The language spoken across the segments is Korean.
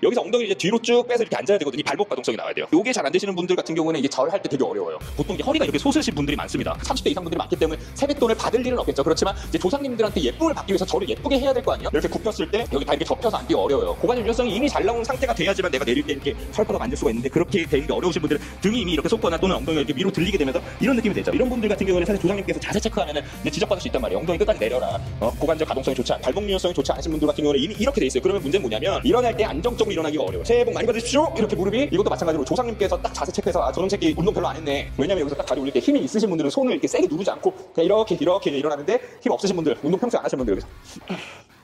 여기서 엉덩이를 이제 뒤로 쭉 빼서 이렇게 앉아야 되거든요. 이 발목 가동성이 나와야 돼요. 이게 잘 안 되시는 분들 같은 경우는 이게 절할 때 되게 어려워요. 보통 이게 허리가 이렇게 솟으신 분들이 많습니다. 30대 이상 분들이 많기 때문에 세뱃돈을 받을 일은 없겠죠. 그렇지만 이제 조상님들한테 예쁨을 받기 위해서 절을 예쁘게 해야 될 거 아니에요. 이렇게 굽혔을 때 여기 다 이렇게 접혀서 앉기가 어려워요. 고관절 유연성이 이미 잘 나온 상태가 돼야지만 내가 내릴 때 이렇게 펄펄하게 앉을 수가 있는데, 그렇게 되는 게 어려우신 분들은 등이 이미 이렇게 솟거나 또는 엉덩이가 이렇게 위로 들리게 되면서 이런 느낌이 되죠. 이런 분들 같은 경우는 사실 조상님께서 자세 체크하면은 이제 지적받을 수 있단 말이에요. 엉덩이 끝까지 내려라. 고관절 가동성이 좋지 않아, 발목 유연성이 좋지 않으신 분들 같은 경우는 이미 이렇게 돼 있어요. 그러면 문제는 뭐냐면 일어날 때 안정적으로 일어나기가 어려워요. 새해 복 많이 받으십시오. 이렇게 무릎이, 이것도 마찬가지로 조상님께서 딱 자세 체크해서 아, 저놈 새끼 운동 별로 안 했네. 왜냐면 여기서 딱 다리 올릴 때 힘이 있으신 분들은 손을 이렇게 세게 누르지 않고 그냥 이렇게 일어나는데, 힘 없으신 분들, 운동 평소에 안 하시는 분들 여기서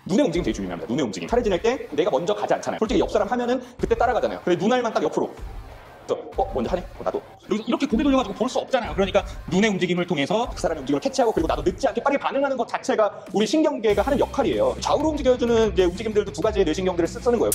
눈의 움직임 되게 중요합니다. 눈의 움직임. 차례 지낼 때 내가 먼저 가지 않잖아요. 솔직히 옆 사람 하면은 그때 따라가잖아요. 근데 눈알만 딱 옆으로. 먼저 하네? 나도. 이렇게 고개 돌려가지고 볼 수 없잖아요. 그러니까 눈의 움직임을 통해서 그 사람의 움직임을 캐치하고, 그리고 나도 늦지 않게 빨리 반응하는 것 자체가 우리 신경계가 하는 역할이에요. 좌우로 움직여주는 이제 움직임들도 두 가지의 뇌신경들을 쓰는 거예요.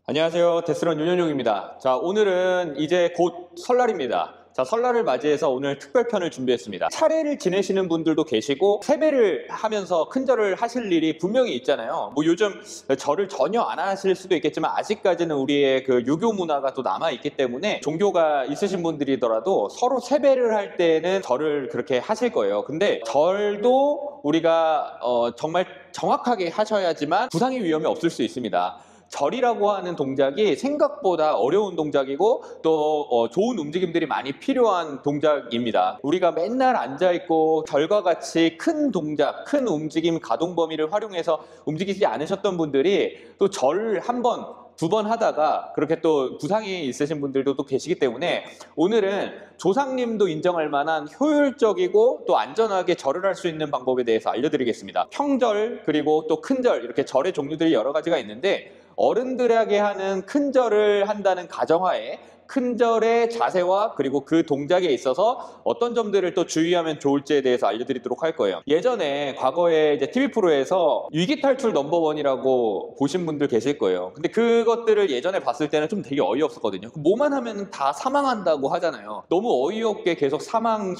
안녕하세요. 데스런 윤현용입니다. 자, 오늘은 이제 곧 설날입니다. 자, 설날을 맞이해서 오늘 특별편을 준비했습니다. 차례를 지내시는 분들도 계시고 세배를 하면서 큰절을 하실 일이 분명히 있잖아요. 뭐 요즘 절을 전혀 안 하실 수도 있겠지만 아직까지는 우리의 그 유교 문화가 또 남아있기 때문에 종교가 있으신 분들이더라도 서로 세배를 할 때는 절을 그렇게 하실 거예요. 근데 절도 우리가 정말 정확하게 하셔야지만 부상의 위험이 없을 수 있습니다. 절이라고 하는 동작이 생각보다 어려운 동작이고 또 좋은 움직임들이 많이 필요한 동작입니다. 우리가 맨날 앉아있고 절과 같이 큰 동작, 큰 움직임, 가동 범위를 활용해서 움직이지 않으셨던 분들이 또 절 한 번, 두 번 하다가 그렇게 또 부상이 있으신 분들도 또 계시기 때문에 오늘은 조상님도 인정할 만한 효율적이고 또 안전하게 절을 할 수 있는 방법에 대해서 알려드리겠습니다. 평절 그리고 또 큰절, 이렇게 절의 종류들이 여러 가지가 있는데, 어른들에게 하는 큰절을 한다는 가정하에 큰절의 자세와 그리고 그 동작에 있어서 어떤 점들을 또 주의하면 좋을지에 대해서 알려드리도록 할 거예요. 예전에 과거에 이제 TV 프로에서 위기탈출 넘버원이라고 보신 분들 계실 거예요. 근데 그것들을 예전에 봤을 때는 좀 되게 어이없었거든요. 뭐만 하면 다 사망한다고 하잖아요. 너무 어이없게 계속 사망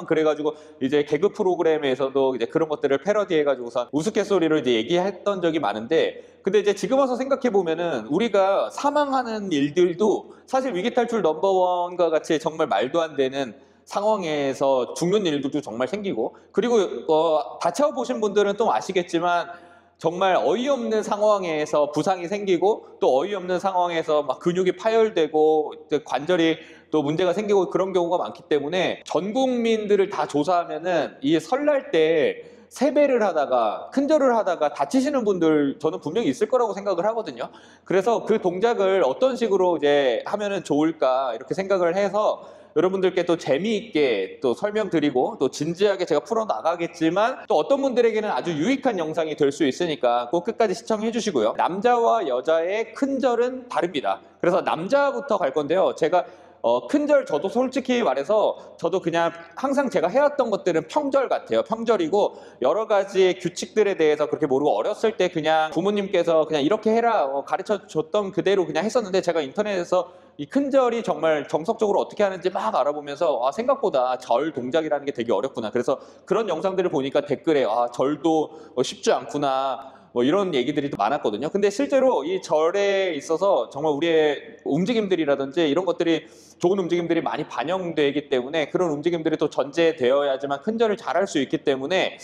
그래가지고 이제 개그 프로그램에서도 이제 그런 것들을 패러디해가지고서 우스갯소리로 이제 얘기했던 적이 많은데, 근데 이제 지금 와서 생각해 보면은 우리가 사망하는 일들도 사실 위기탈출 넘버원과 같이 정말 말도 안 되는 상황에서 죽는 일들도 정말 생기고, 그리고 다쳐 보신 분들은 또 아시겠지만 정말 어이없는 상황에서 부상이 생기고 또 어이없는 상황에서 막 근육이 파열되고 관절이 또 문제가 생기고 그런 경우가 많기 때문에 전 국민들을 다 조사하면은 이 설날 때 세배를 하다가 큰절을 하다가 다치시는 분들 저는 분명히 있을 거라고 생각을 하거든요. 그래서 그 동작을 어떤 식으로 이제 하면은 좋을까 이렇게 생각을 해서 여러분들께 또 재미있게 또 설명드리고 또 진지하게 제가 풀어나가겠지만 또 어떤 분들에게는 아주 유익한 영상이 될 수 있으니까 꼭 끝까지 시청해 주시고요. 남자와 여자의 큰절은 다릅니다. 그래서 남자부터 갈 건데요. 제가 큰절, 저도 솔직히 말해서 저도 그냥 항상 제가 해왔던 것들은 평절 같아요. 평절이고 여러 가지 규칙들에 대해서 그렇게 모르고 어렸을 때 그냥 부모님께서 그냥 이렇게 해라 가르쳐 줬던 그대로 그냥 했었는데, 제가 인터넷에서 이 큰절이 정말 정석적으로 어떻게 하는지 막 알아보면서 생각보다 절 동작이라는 게 되게 어렵구나. 그래서 그런 영상들을 보니까 댓글에 절도 쉽지 않구나 뭐 이런 얘기들이 많았거든요. 근데 실제로 이 절에 있어서 정말 우리의 움직임들이라든지 이런 것들이 좋은 움직임들이 많이 반영되기 때문에 그런 움직임들이 또 전제되어야지만 큰절을 잘 할 수 있기 때문에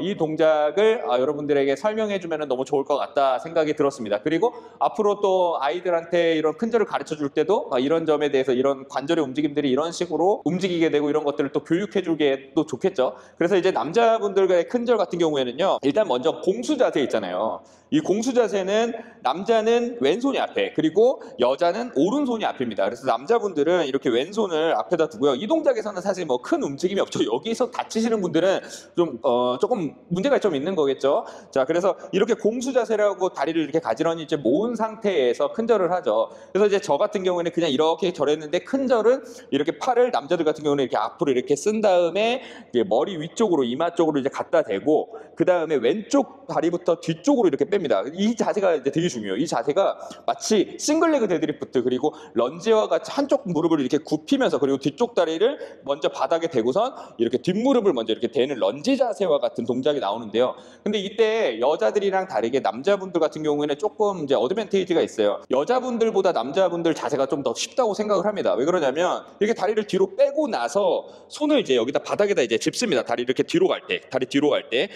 이 동작을 여러분들에게 설명해 주면 너무 좋을 것 같다 생각이 들었습니다. 그리고 앞으로 또 아이들한테 이런 큰절을 가르쳐 줄 때도 이런 점에 대해서 이런 관절의 움직임들이 이런 식으로 움직이게 되고 이런 것들을 또 교육해 주게 또 좋겠죠. 그래서 이제 남자분들과의 큰절 같은 경우에는요, 일단 먼저 공수 자세 있잖아요. 이 공수 자세는 남자는 왼손이 앞에 그리고 여자는 오른손이 앞입니다. 그래서 남자분들은 이렇게 왼손을 앞에다 두고요. 이 동작에서는 사실 뭐 큰 움직임이 없죠. 여기서 다치시는 분들은 좀 조금 문제가 좀 있는 거겠죠. 자, 그래서 이렇게 공수 자세라고 다리를 이렇게 가지런히 이제 모은 상태에서 큰절을 하죠. 그래서 이제 저 같은 경우에는 그냥 이렇게 절했는데, 큰절은 이렇게 팔을 남자들 같은 경우는 이렇게 앞으로 이렇게 쓴 다음에 이제 머리 위쪽으로 이마 쪽으로 이제 갖다 대고 그 다음에 왼쪽 다리부터 뒤쪽으로 이렇게 뺍니다. 이 자세가 이제 되게 중요해요. 이 자세가 마치 싱글레그 데드리프트 그리고 런지와 같이 한쪽 무릎을 이렇게 굽히면서 그리고 뒤쪽 다리를 먼저 바닥에 대고선 이렇게 뒷무릎을 먼저 이렇게 대는 런지 자세와 같은 동작이 나오는데요. 근데 이때 여자들이랑 다르게 남자분들 같은 경우에는 조금 이제 어드밴테이지가 있어요. 여자분들보다 남자분들 자세가 좀 더 쉽다고 생각을 합니다. 왜 그러냐면 이렇게 다리를 뒤로 빼고 나서 손을 이제 여기다 바닥에다 이제 짚습니다. 다리 이렇게 뒤로 갈 때, 다리 뒤로 갈 때.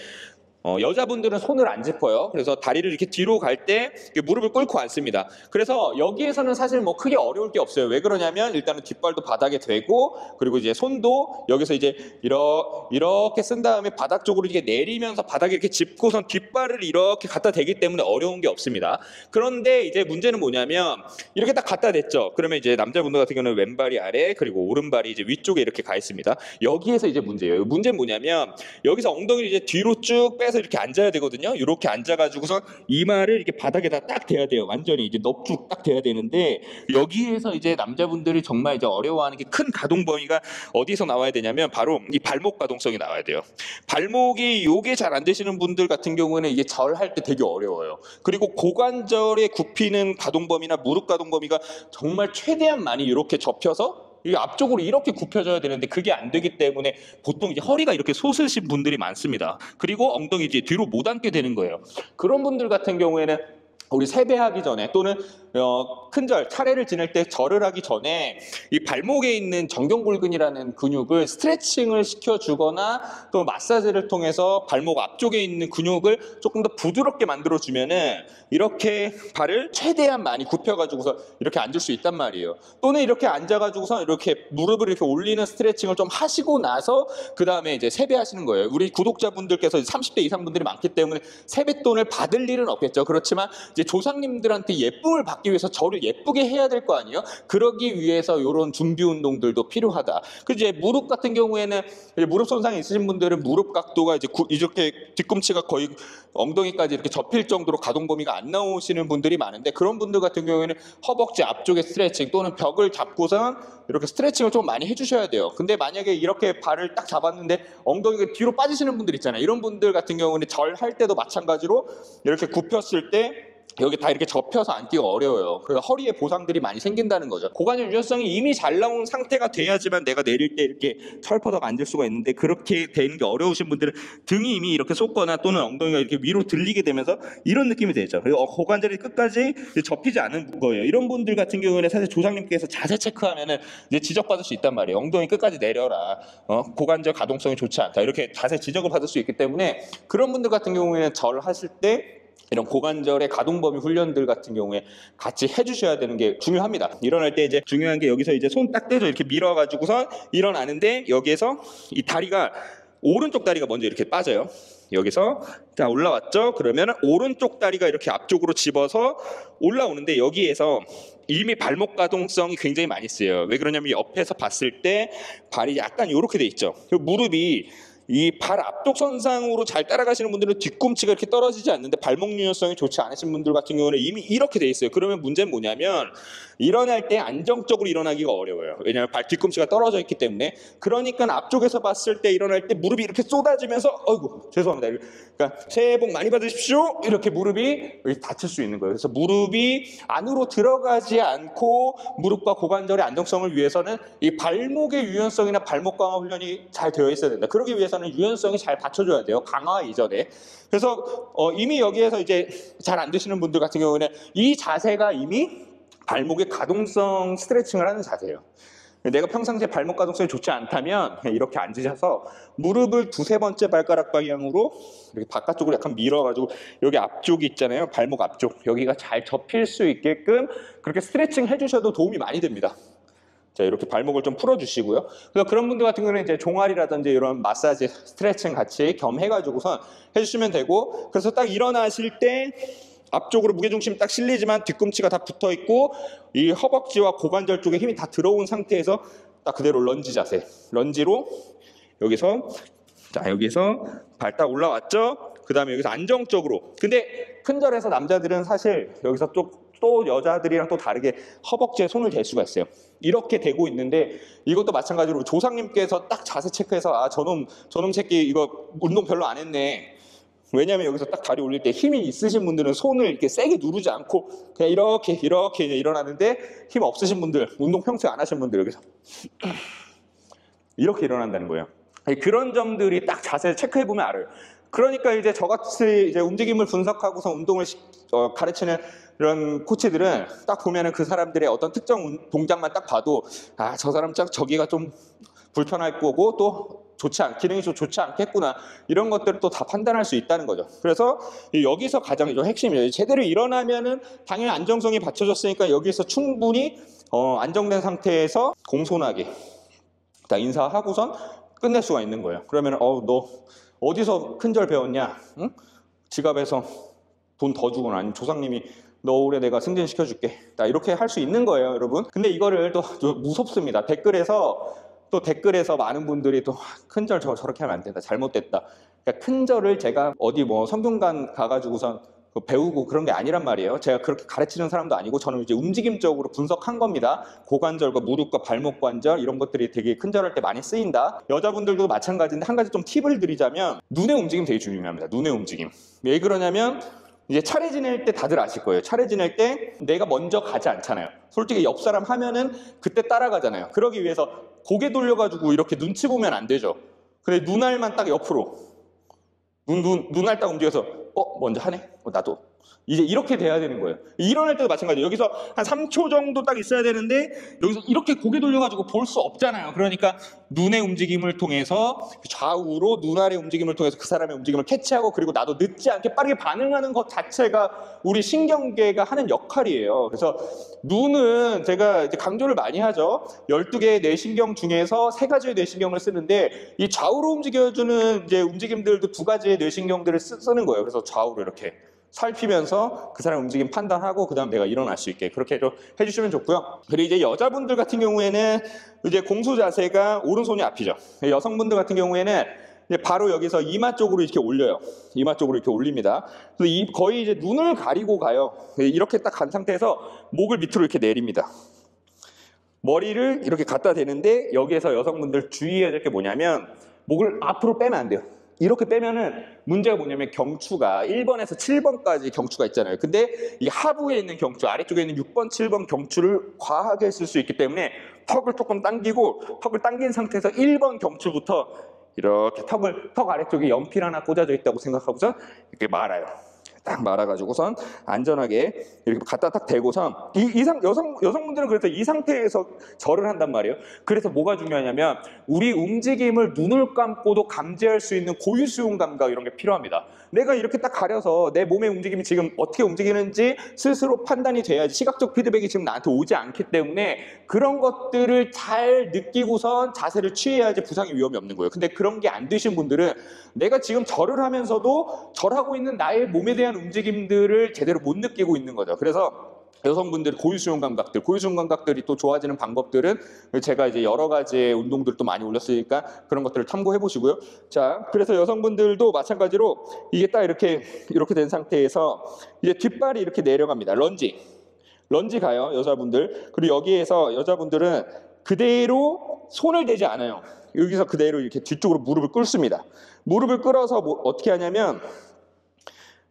여자분들은 손을 안 짚어요. 그래서 다리를 이렇게 뒤로 갈 때 무릎을 꿇고 앉습니다. 그래서 여기에서는 사실 뭐 크게 어려울 게 없어요. 왜 그러냐면 일단은 뒷발도 바닥에 대고 그리고 이제 손도 여기서 이제 이렇게 쓴 다음에 바닥 쪽으로 이렇게 내리면서 바닥에 이렇게 짚고선 뒷발을 이렇게 갖다 대기 때문에 어려운 게 없습니다. 그런데 이제 문제는 뭐냐면 이렇게 딱 갖다 댔죠. 그러면 이제 남자분들 같은 경우는 왼발이 아래 그리고 오른발이 이제 위쪽에 이렇게 가 있습니다. 여기에서 이제 문제예요. 문제는 뭐냐면 여기서 엉덩이를 이제 뒤로 쭉 빼서 이렇게 앉아야 되거든요. 이렇게 앉아가지고서 이마를 이렇게 바닥에다 딱 대야 돼요. 완전히 이제 넙죽 딱 대야 되는데 여기에서 이제 남자분들이 정말 이제 어려워하는 게 큰 가동 범위가 어디서 나와야 되냐면 바로 이 발목 가동성이 나와야 돼요. 발목이 요게 잘 안 되시는 분들 같은 경우는 이게 절할 때 되게 어려워요. 그리고 고관절에 굽히는 가동 범위나 무릎 가동 범위가 정말 최대한 많이 이렇게 접혀서 이 앞쪽으로 이렇게 굽혀져야 되는데 그게 안 되기 때문에 보통 이제 허리가 이렇게 솟으신 분들이 많습니다. 그리고 엉덩이 이제 뒤로 못 앉게 되는 거예요. 그런 분들 같은 경우에는 우리 세배하기 전에 또는 큰절, 차례를 지낼 때 절을 하기 전에 이 발목에 있는 정경골근이라는 근육을 스트레칭을 시켜주거나 또 마사지를 통해서 발목 앞쪽에 있는 근육을 조금 더 부드럽게 만들어주면은 이렇게 발을 최대한 많이 굽혀가지고서 이렇게 앉을 수 있단 말이에요. 또는 이렇게 앉아가지고서 이렇게 무릎을 이렇게 올리는 스트레칭을 좀 하시고 나서 그 다음에 이제 세배하시는 거예요. 우리 구독자분들께서 30대 이상 분들이 많기 때문에 세뱃돈을 받을 일은 없겠죠. 그렇지만 이제 조상님들한테 예쁨을 받기 위해서 저를 예쁘게 해야 될 거 아니에요? 그러기 위해서 이런 준비 운동들도 필요하다. 그 이제 무릎 같은 경우에는 무릎 손상이 있으신 분들은 무릎 각도가 이제 이렇게 뒤꿈치가 거의 엉덩이까지 이렇게 접힐 정도로 가동 범위가 안 나오시는 분들이 많은데 그런 분들 같은 경우에는 허벅지 앞쪽에 스트레칭 또는 벽을 잡고선 이렇게 스트레칭을 좀 많이 해주셔야 돼요. 근데 만약에 이렇게 발을 딱 잡았는데 엉덩이가 뒤로 빠지시는 분들 있잖아요. 이런 분들 같은 경우는 절할 때도 마찬가지로 이렇게 굽혔을 때 여기 다 이렇게 접혀서 앉기가 어려워요. 그래서 허리에 보상들이 많이 생긴다는 거죠. 고관절 유연성이 이미 잘 나온 상태가 돼야지만 내가 내릴 때 이렇게 철퍼덕 앉을 수가 있는데 그렇게 되는 게 어려우신 분들은 등이 이미 이렇게 솟거나 또는 엉덩이가 이렇게 위로 들리게 되면서 이런 느낌이 되죠. 그리고 고관절이 끝까지 접히지 않은 거예요. 이런 분들 같은 경우는 사실 조상님께서 자세 체크하면은 이제 지적받을 수 있단 말이에요. 엉덩이 끝까지 내려라. 고관절 가동성이 좋지 않다. 이렇게 자세 지적을 받을 수 있기 때문에 그런 분들 같은 경우에는 절 하실 때 이런 고관절의 가동 범위 훈련들 같은 경우에 같이 해주셔야 되는 게 중요합니다. 일어날 때 이제 중요한 게 여기서 이제 손 딱 떼죠. 이렇게 밀어가지고선 일어나는데 여기에서 이 다리가 오른쪽 다리가 먼저 이렇게 빠져요. 여기서 자 올라왔죠. 그러면 오른쪽 다리가 이렇게 앞쪽으로 집어서 올라오는데 여기에서 이미 발목 가동성이 굉장히 많이 쓰여요. 왜 그러냐면 옆에서 봤을 때 발이 약간 이렇게 돼 있죠. 무릎이 이 발 앞쪽 선상으로 잘 따라가시는 분들은 뒤꿈치가 이렇게 떨어지지 않는데 발목 유연성이 좋지 않으신 분들 같은 경우는 이미 이렇게 돼 있어요. 그러면 문제는 뭐냐면 일어날 때 안정적으로 일어나기가 어려워요. 왜냐하면 발 뒤꿈치가 떨어져 있기 때문에. 그러니까 앞쪽에서 봤을 때 일어날 때 무릎이 이렇게 쏟아지면서 어이구 죄송합니다. 그러니까 새해 복 많이 받으십시오. 이렇게 무릎이 다칠 수 있는 거예요. 그래서 무릎이 안으로 들어가지 않고 무릎과 고관절의 안정성을 위해서는 이 발목의 유연성이나 발목 강화 훈련이 잘 되어 있어야 된다. 그러기 위해서는 유연성이 잘 받쳐줘야 돼요. 강화 이전에. 그래서 이미 여기에서 이제 잘 안 되시는 분들 같은 경우는 이 자세가 이미 발목의 가동성 스트레칭을 하는 자세예요. 내가 평상시에 발목 가동성이 좋지 않다면 이렇게 앉으셔서 무릎을 두세 번째 발가락 방향으로 이렇게 바깥쪽으로 약간 밀어가지고 여기 앞쪽이 있잖아요. 발목 앞쪽. 여기가 잘 접힐 수 있게끔 그렇게 스트레칭 해주셔도 도움이 많이 됩니다. 자, 이렇게 발목을 좀 풀어주시고요. 그래서 그런 분들 같은 경우는 이제 종아리라든지 이런 마사지, 스트레칭 같이 겸해가지고선 해주시면 되고, 그래서 딱 일어나실 때 앞쪽으로 무게중심이 딱 실리지만 뒤꿈치가 다 붙어 있고 이 허벅지와 고관절 쪽에 힘이 다 들어온 상태에서 딱 그대로 런지 자세. 런지로 여기서 자, 여기서 발 딱 올라왔죠? 그 다음에 여기서 안정적으로. 근데 큰절에서 남자들은 사실 여기서 또 여자들이랑 또 다르게 허벅지에 손을 댈 수가 있어요. 이렇게 대고 있는데 이것도 마찬가지로 조상님께서 딱 자세 체크해서 아 저놈 새끼 이거 운동 별로 안 했네. 왜냐하면 여기서 딱 다리 올릴 때 힘이 있으신 분들은 손을 이렇게 세게 누르지 않고 그냥 이렇게 이제 일어나는데, 힘 없으신 분들, 운동 평소에 안 하신 분들 여기서 이렇게 일어난다는 거예요. 그런 점들이 딱 자세를 체크해 보면 알아요. 그러니까 이제 저같이 이제 움직임을 분석하고서 운동을 가르치는 이런 코치들은 딱 보면은 그 사람들의 어떤 특정 동작만 딱 봐도 아, 저 사람 딱 저기가 좀 불편할 거고 또 기능이 좀 좋지 않겠구나, 이런 것들을 또 다 판단할 수 있다는 거죠. 그래서 여기서 가장 좀 핵심이에요. 제대로 일어나면은 당연히 안정성이 받쳐졌으니까 여기서 충분히 안정된 상태에서 공손하게 딱 인사하고선 끝낼 수가 있는 거예요. 그러면 너 어디서 큰절 배웠냐? 응? 지갑에서 돈 더 주거나 아니면 조상님이 너 올해 내가 승진시켜줄게, 나 이렇게 할 수 있는 거예요, 여러분. 근데 이거를 또 무섭습니다. 댓글에서 많은 분들이 또 큰절 저렇게 하면 안 된다, 잘못됐다. 그러니까 큰절을 제가 어디 뭐 성균관 가가지고선 배우고 그런 게 아니란 말이에요. 제가 그렇게 가르치는 사람도 아니고 저는 이제 움직임적으로 분석한 겁니다. 고관절과 무릎과 발목 관절 이런 것들이 되게 큰절할 때 많이 쓰인다. 여자분들도 마찬가지인데 한 가지 좀 팁을 드리자면 눈의 움직임 되게 중요합니다. 눈의 움직임. 왜 그러냐면 이제 차례 지낼 때 다들 아실 거예요. 차례 지낼 때 내가 먼저 가지 않잖아요. 솔직히 옆 사람 하면은 그때 따라가잖아요. 그러기 위해서 고개 돌려가지고 이렇게 눈치 보면 안 되죠. 근데 눈알만 딱 옆으로 눈알 딱 움직여서 먼저 하네? 나도. 이제 이렇게 돼야 되는 거예요. 일어날 때도 마찬가지예요. 여기서 한 3초 정도 딱 있어야 되는데 여기서 이렇게 고개 돌려가지고 볼 수 없잖아요. 그러니까 눈의 움직임을 통해서 좌우로 눈알의 움직임을 통해서 그 사람의 움직임을 캐치하고, 그리고 나도 늦지 않게 빠르게 반응하는 것 자체가 우리 신경계가 하는 역할이에요. 그래서 눈은 제가 이제 강조를 많이 하죠. 12개의 뇌신경 중에서 3가지의 뇌신경을 쓰는데 이 좌우로 움직여주는 이제 움직임들도 2가지의 뇌신경들을 쓰는 거예요. 그래서 좌우로 이렇게 살피면서 그 사람 움직임 판단하고 그 다음 내가 일어날 수 있게 그렇게 좀 해주시면 좋고요. 그리고 이제 여자분들 같은 경우에는 이제 공수 자세가 오른손이 앞이죠. 여성분들 같은 경우에는 이제 바로 여기서 이마 쪽으로 이렇게 올려요. 이마 쪽으로 이렇게 올립니다. 그래서 거의 이제 눈을 가리고 가요. 이렇게 딱 간 상태에서 목을 밑으로 이렇게 내립니다. 머리를 이렇게 갖다 대는데 여기에서 여성분들 주의해야 될 게 뭐냐면 목을 앞으로 빼면 안 돼요. 이렇게 빼면은 문제가 뭐냐면 경추가 1번에서 7번까지 경추가 있잖아요. 근데 이 하부에 있는 경추, 아래쪽에 있는 6번, 7번 경추를 과하게 쓸 수 있기 때문에 턱을 조금 당기고, 턱을 당긴 상태에서 1번 경추부터 이렇게 턱 아래쪽에 연필 하나 꽂아져 있다고 생각하고서 이렇게 말아요. 딱 말아가지고선 안전하게 이렇게 갖다 딱 대고선 여성분들은 그래서 이 상태에서 절을 한단 말이에요. 그래서 뭐가 중요하냐면 우리 움직임을 눈을 감고도 감지할 수 있는 고유수용 감각, 이런 게 필요합니다. 내가 이렇게 딱 가려서 내 몸의 움직임이 지금 어떻게 움직이는지 스스로 판단이 돼야지, 시각적 피드백이 지금 나한테 오지 않기 때문에 그런 것들을 잘 느끼고선 자세를 취해야지 부상의 위험이 없는 거예요. 근데 그런 게 안 되신 분들은 내가 지금 절을 하면서도 절하고 있는 나의 몸에 대한 움직임들을 제대로 못 느끼고 있는 거죠. 그래서 여성분들 고유수용 감각들이 또 좋아지는 방법들은 제가 이제 여러 가지의 운동들도 많이 올렸으니까 그런 것들을 참고해 보시고요. 자, 그래서 여성분들도 마찬가지로 이게 딱 이렇게 된 상태에서 이제 뒷발이 이렇게 내려갑니다. 런지 가요, 여자분들. 그리고 여기에서 여자분들은 그대로 손을 대지 않아요. 여기서 그대로 이렇게 뒤쪽으로 무릎을 꿇습니다. 무릎을 꿇어서 어떻게 하냐면,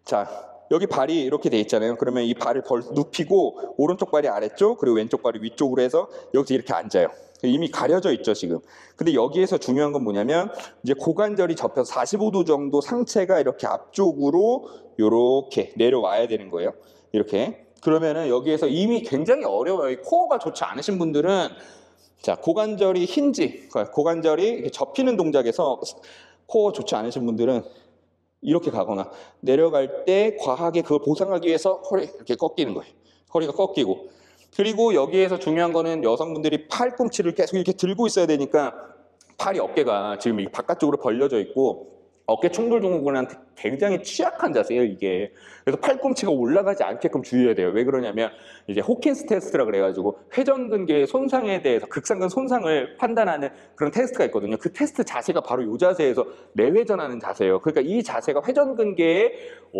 자, 여기 발이 이렇게 돼 있잖아요. 그러면 이 발을 눕히고 오른쪽 발이 아래쪽, 그리고 왼쪽 발이 위쪽으로 해서 여기서 이렇게 앉아요. 이미 가려져 있죠, 지금. 근데 여기에서 중요한 건 뭐냐면 이제 고관절이 접혀서 45도 정도 상체가 이렇게 앞쪽으로 이렇게 내려와야 되는 거예요. 이렇게. 그러면은 여기에서 이미 굉장히 어려워요. 이 코어가 좋지 않으신 분들은, 자, 고관절이 고관절이 이렇게 접히는 동작에서 코어 좋지 않으신 분들은 이렇게 가거나 내려갈 때 과하게 그걸 보상하기 위해서 허리 이렇게 꺾이는 거예요. 허리가 꺾이고. 그리고 여기에서 중요한 거는 여성분들이 팔꿈치를 계속 이렇게 들고 있어야 되니까 팔이, 어깨가 지금 이 바깥쪽으로 벌려져 있고 어깨 충돌 증후군한테 굉장히 취약한 자세예요, 이게. 그래서 팔꿈치가 올라가지 않게끔 주의해야 돼요. 왜 그러냐면 이제 호킨스 테스트라 그래가지고 회전근개의 손상에 대해서 극상근 손상을 판단하는 그런 테스트가 있거든요. 그 테스트 자세가 바로 이 자세에서 내회전하는 자세예요. 그러니까 이 자세가 회전근개의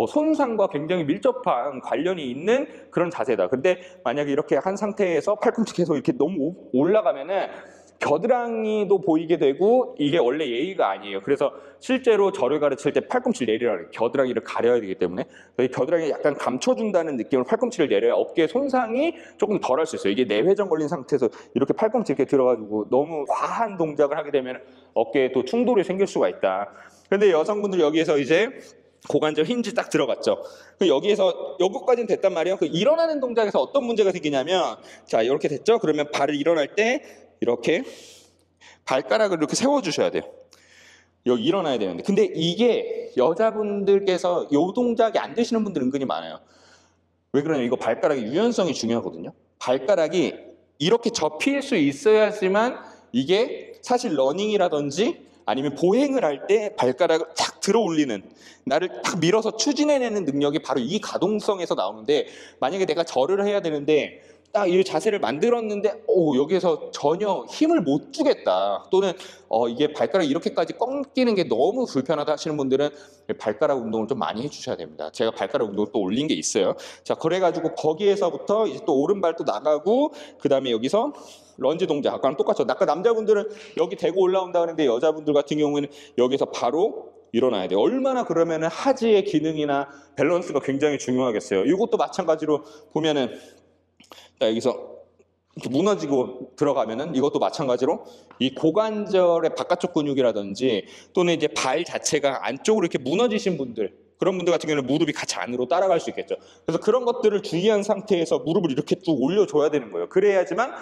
손상과 굉장히 밀접한 관련이 있는 그런 자세다. 근데 만약에 이렇게 한 상태에서 팔꿈치 계속 이렇게 너무 올라가면은 겨드랑이도 보이게 되고 이게 원래 예의가 아니에요. 그래서 실제로 절을 가르칠 때 팔꿈치를 내리라 그래요. 겨드랑이를 가려야 되기 때문에 겨드랑이에 약간 감춰준다는 느낌으로 팔꿈치를 내려야 어깨 손상이 조금 덜 할 수 있어요. 이게 내회전 걸린 상태에서 이렇게 팔꿈치 이렇게 들어가지고 너무 과한 동작을 하게 되면 어깨에 또 충돌이 생길 수가 있다. 근데 여성분들 여기에서 이제 고관절 힌지 딱 들어갔죠. 여기에서 여기까지는 됐단 말이에요. 일어나는 동작에서 어떤 문제가 생기냐면, 자 이렇게 됐죠. 그러면 발을 일어날 때 이렇게 발가락을 이렇게 세워주셔야 돼요. 여기 일어나야 되는데, 근데 이게 여자분들께서 이 동작이 안 되시는 분들 은근히 많아요. 왜 그러냐면 이거 발가락의 유연성이 중요하거든요. 발가락이 이렇게 접힐 수 있어야지만 이게 사실 러닝이라든지 아니면 보행을 할 때 발가락을 탁 들어 올리는, 나를 탁 밀어서 추진해내는 능력이 바로 이 가동성에서 나오는데, 만약에 내가 절을 해야 되는데 딱 이 자세를 만들었는데 여기에서 전혀 힘을 못 주겠다, 또는 이게 발가락이 이렇게까지 꺾이는 게 너무 불편하다 하시는 분들은 발가락 운동을 좀 많이 해주셔야 됩니다. 제가 발가락 운동을 또 올린 게 있어요. 자, 그래가지고 거기에서부터 이제 또 오른발 또 나가고, 그 다음에 여기서 런지 동작, 아까랑 똑같죠. 아까 남자분들은 여기 대고 올라온다 그랬는데 여자분들 같은 경우에는 여기서 바로 일어나야 돼요. 얼마나 그러면은 하지의 기능이나 밸런스가 굉장히 중요하겠어요. 이것도 마찬가지로 보면은 여기서 이렇게 무너지고 들어가면은 이것도 마찬가지로 이 고관절의 바깥쪽 근육이라든지 또는 이제 발 자체가 안쪽으로 이렇게 무너지신 분들, 그런 분들 같은 경우는 무릎이 같이 안으로 따라갈 수 있겠죠. 그래서 그런 것들을 주의한 상태에서 무릎을 이렇게 쭉 올려줘야 되는 거예요. 그래야지만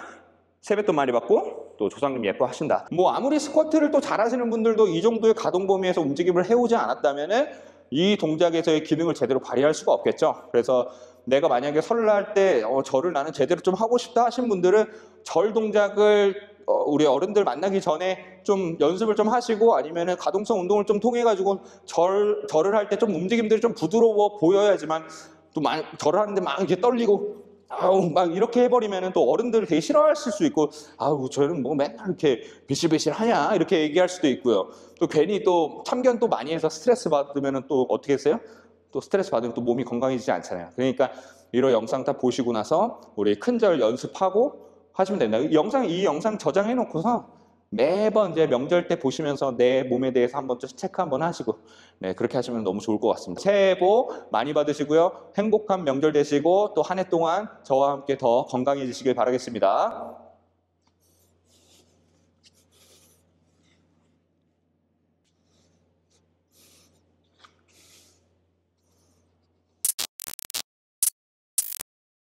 세뱃돈 많이 받고 또 조상님 예뻐하신다. 뭐 아무리 스쿼트를 또 잘하시는 분들도 이 정도의 가동 범위에서 움직임을 해오지 않았다면은 이 동작에서의 기능을 제대로 발휘할 수가 없겠죠. 그래서 내가 만약에 설날 때 절을 나는 제대로 좀 하고 싶다 하신 분들은 절 동작을 우리 어른들 만나기 전에 좀 연습을 좀 하시고, 아니면은 가동성 운동을 좀 통해 가지고 절을 할 때 좀 움직임들이 좀 부드러워 보여야지만, 또 절을 하는데 막 이렇게 떨리고 막 이렇게 해버리면은 또 어른들 되게 싫어하실 수 있고, 저는 뭐 맨날 이렇게 비실비실 하냐 이렇게 얘기할 수도 있고요. 또 괜히 또 참견 또 많이 해서 스트레스 받으면은 또 어떻게 했어요? 또 스트레스 받으면 또 몸이 건강해지지 않잖아요. 그러니까 이런 영상 다 보시고 나서 우리 큰절 연습하고 하시면 된다. 이 영상 저장해 놓고서 매번 이제 명절 때 보시면서 내 몸에 대해서 한번 좀 체크 한번 하시고, 네, 그렇게 하시면 너무 좋을 것 같습니다. 새해 복 많이 받으시고요. 행복한 명절 되시고 또 한 해 동안 저와 함께 더 건강해지시길 바라겠습니다.